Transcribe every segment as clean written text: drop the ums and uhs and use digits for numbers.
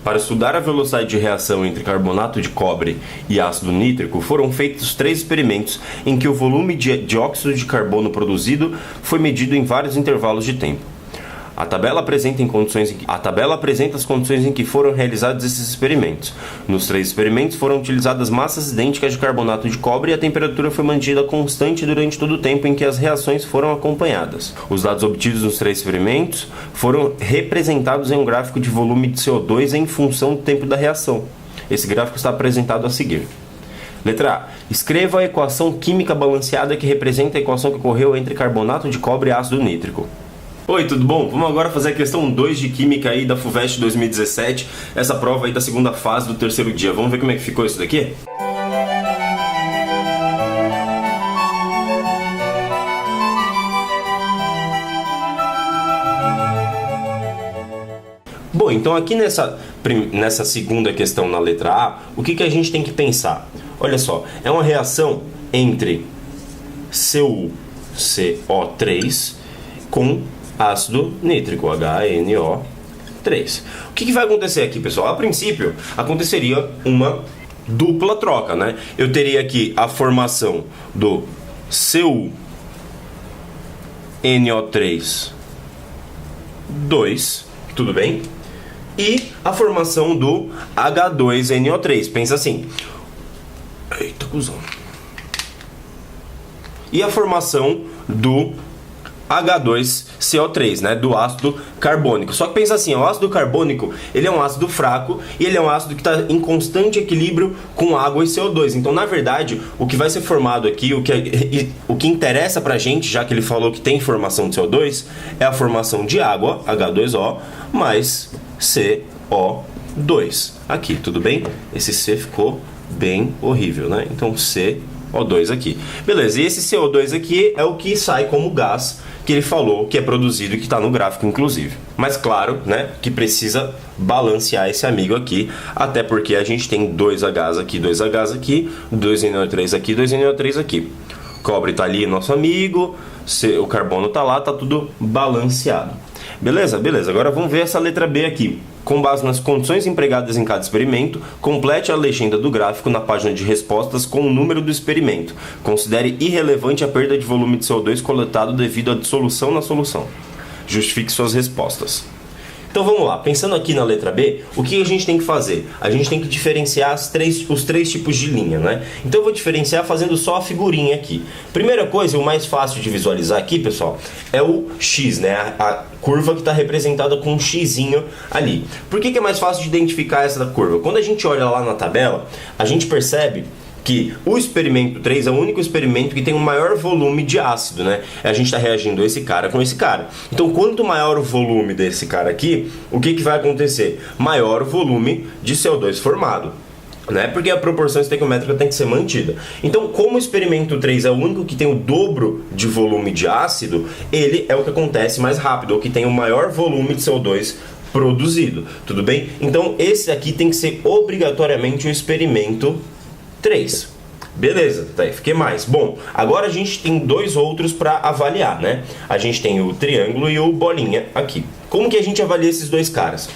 Para estudar a velocidade de reação entre carbonato de cobre e ácido nítrico, foram feitos 3 experimentos em que o volume de dióxido de carbono produzido foi medido em vários intervalos de tempo. A tabela apresenta as condições em que foram realizados esses experimentos. Nos 3 experimentos foram utilizadas massas idênticas de carbonato de cobre e a temperatura foi mantida constante durante todo o tempo em que as reações foram acompanhadas. Os dados obtidos nos 3 experimentos foram representados em um gráfico de volume de CO2 em função do tempo da reação. Esse gráfico está apresentado a seguir. Letra A. Escreva a equação química balanceada que representa a equação que ocorreu entre carbonato de cobre e ácido nítrico. Oi, tudo bom? Vamos agora fazer a questão 2 de Química aí da FUVEST 2017, essa prova aí da segunda fase do terceiro dia. Vamos ver como é que ficou isso daqui? Bom, então aqui nessa segunda questão na letra A, o que a gente tem que pensar? Olha só, é uma reação entre CO3 com ácido nítrico, HNO3. O que vai acontecer aqui, pessoal? A princípio, aconteceria uma dupla troca, né? Eu teria aqui a formação do CuNO3 2, tudo bem? E a formação do H2NO3. Pensa assim. Eita, cuzão. E a formação do H2CO3, né, do ácido carbônico. Só que pensa assim, o ácido carbônico, ele é um ácido fraco e ele é um ácido que está em constante equilíbrio com água e CO2. Então, na verdade, o que vai ser formado aqui, o que interessa pra gente, já que ele falou que tem formação de CO2, é a formação de água, H2O, mais CO2. Aqui, tudo bem? Esse C ficou bem horrível, né? Então, CO2 aqui. Beleza, e esse CO2 aqui é o que sai como gás que ele falou que é produzido e que está no gráfico, inclusive. Mas claro, né, que precisa balancear esse amigo aqui, até porque a gente tem 2Hs aqui, 2Hs aqui, 2NO3 aqui, 2NO3 aqui. O cobre tá ali, nosso amigo, o carbono tá lá, tá tudo balanceado. Beleza? Beleza. Agora vamos ver essa letra B aqui. Com base nas condições empregadas em cada experimento, complete a legenda do gráfico na página de respostas com o número do experimento. Considere irrelevante a perda de volume de CO2 coletado devido à dissolução na solução. Justifique suas respostas. Então vamos lá, pensando aqui na letra B, o que a gente tem que fazer? A gente tem que diferenciar os três tipos de linha, né? Então eu vou diferenciar fazendo só a figurinha aqui. Primeira coisa, o mais fácil de visualizar aqui, pessoal, é o X, né? A curva que está representada com um xizinho ali. Por que é mais fácil de identificar essa curva? Quando a gente olha lá na tabela, a gente percebe que o experimento 3 é o único experimento que tem um maior volume de ácido, né? A gente está reagindo esse cara com esse cara. Então, quanto maior o volume desse cara aqui, o que vai acontecer? Maior o volume de CO2 formado, né? Porque a proporção estequiométrica tem que ser mantida. Então, como o experimento 3 é o único que tem o dobro de volume de ácido, ele é o que acontece mais rápido, o que tem o maior volume de CO2 produzido, tudo bem? Então, esse aqui tem que ser obrigatoriamente o experimento 3. Beleza, tá aí, fiquei mais. Bom, agora a gente tem 2 outros para avaliar, né? A gente tem o triângulo e o bolinha aqui. Como que a gente avalia esses 2 caras?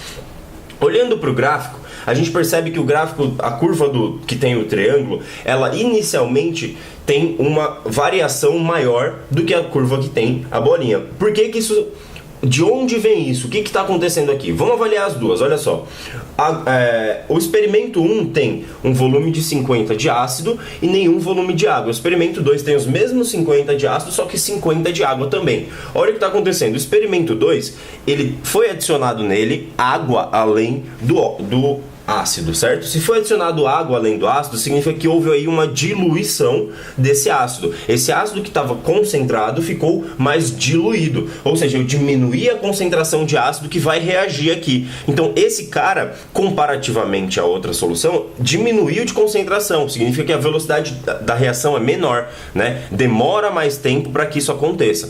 Olhando para o gráfico, a gente percebe que o gráfico, a curva que tem o triângulo, ela inicialmente tem uma variação maior do que a curva que tem a bolinha. Por que isso... De onde vem isso? O que está acontecendo aqui? Vamos avaliar as duas, olha só. O experimento 1 tem um volume de 50 de ácido e nenhum volume de água. O experimento 2 tem os mesmos 50 de ácido, só que 50 de água também. Olha o que está acontecendo. O experimento 2, ele foi adicionado nele água além do ácido, certo? Se foi adicionado água além do ácido, significa que houve aí uma diluição desse ácido. Esse ácido que estava concentrado ficou mais diluído, ou seja, eu diminuí a concentração de ácido que vai reagir aqui. Então esse cara, comparativamente à outra solução, diminuiu de concentração, significa que a velocidade da reação é menor, né? Demora mais tempo para que isso aconteça.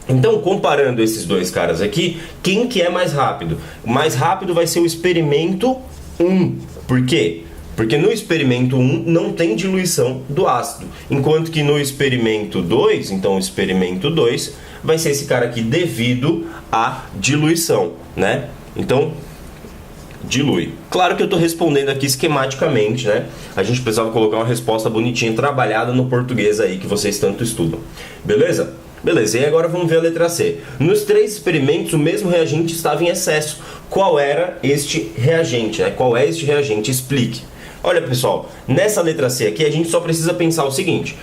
Então, comparando esses 2 caras aqui, quem que é mais rápido? O mais rápido vai ser o experimento 1. Por quê? Porque no experimento 1 não tem diluição do ácido, enquanto que no experimento 2, então o experimento 2 vai ser esse cara aqui devido à diluição, né? Então, dilui. Claro que eu estou respondendo aqui esquematicamente, né? A gente precisava colocar uma resposta bonitinha, trabalhada no português aí que vocês tanto estudam. Beleza? Beleza, e agora vamos ver a letra C. Nos 3 experimentos, o mesmo reagente estava em excesso. Qual era este reagente, né? Qual é este reagente? Explique. Olha, pessoal, nessa letra C aqui, a gente só precisa pensar o seguinte.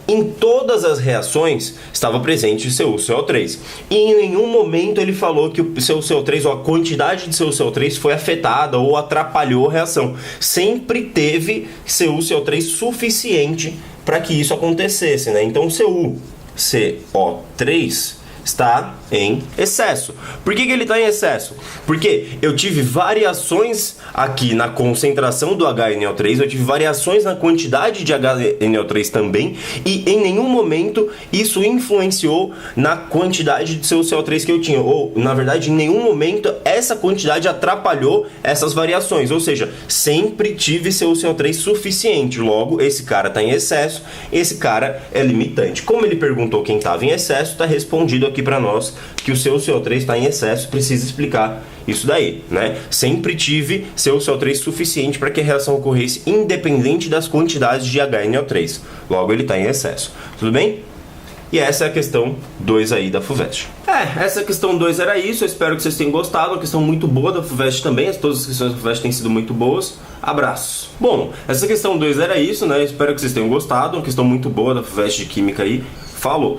Em todas as reações estava presente CuCO3. E em nenhum momento ele falou que o CuCO3 ou a quantidade de CuCO3 foi afetada ou atrapalhou a reação. Sempre teve CuCO3 suficiente para que isso acontecesse, né? Então CuCO3 está em excesso. Por que ele está em excesso? Porque eu tive variações aqui na concentração do HNO3, eu tive variações na quantidade de HNO3 também, e em nenhum momento isso influenciou na quantidade de CuCO3 que eu tinha, ou na verdade em nenhum momento essa quantidade atrapalhou essas variações, ou seja, sempre tive CuCO3 suficiente. Logo, esse cara está em excesso, esse cara é limitante. Como ele perguntou quem estava em excesso, está respondido aqui para nós que o CuCO3 está em excesso, precisa explicar isso daí, né? Sempre tive CuCO3 suficiente para que a reação ocorresse independente das quantidades de HNO3. Logo, ele está em excesso. Tudo bem? E essa é a questão 2 aí da FUVEST. Essa questão 2 era isso, eu espero que vocês tenham gostado, uma questão muito boa da FUVEST também, todas as questões da FUVEST têm sido muito boas. Abraços. Bom, essa questão 2 era isso, né? Eu espero que vocês tenham gostado, uma questão muito boa da FUVEST de Química aí. Falou!